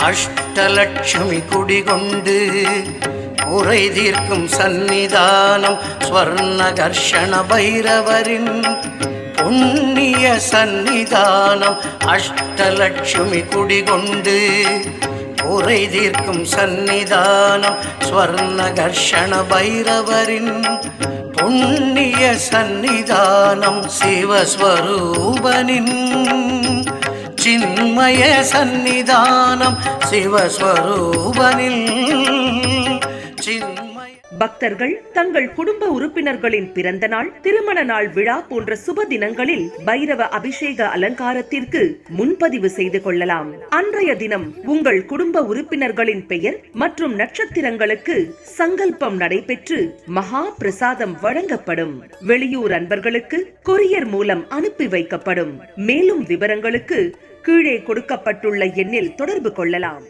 அஷ்டலட்சுமி குடிகொண்டு உரை தீர்க்கும் சந்நிதானம் ஸ்வர்ணகர்ஷண பைரவரின் புண்ணிய சந்நிதானம். அஷ்டலட்சுமி குடிகொண்டு உரை தீர்க்கும் சந்நிதானம் ஸ்வர்ணகர்ஷண பைரவரின் புண்ணிய சந்நிதானம். சிவஸ்வரூபனின் சின்மய சந்நிதானம் சிவஸ்வரூபனில் சின்மய. பக்தர்கள் தங்கள் குடும்ப உறுப்பினர்களின் பிறந்த நாள், திருமண நாள் விழா போன்ற சுப தினங்களில் பைரவ அபிஷேக அலங்காரத்திற்கு முன்பதிவு செய்து கொள்ளலாம். அன்றைய தினம் உங்கள் குடும்ப உறுப்பினர்களின் பெயர் மற்றும் நட்சத்திரங்களுக்கு சங்கல்பம் நடைபெற்று மகா பிரசாதம் வழங்கப்படும். வெளியூர் அன்பர்களுக்கு கொரியர் மூலம் அனுப்பி வைக்கப்படும். மேலும் விவரங்களுக்கு கீழே கொடுக்கப்பட்டுள்ள எண்ணில் தொடர்பு கொள்ளலாம்.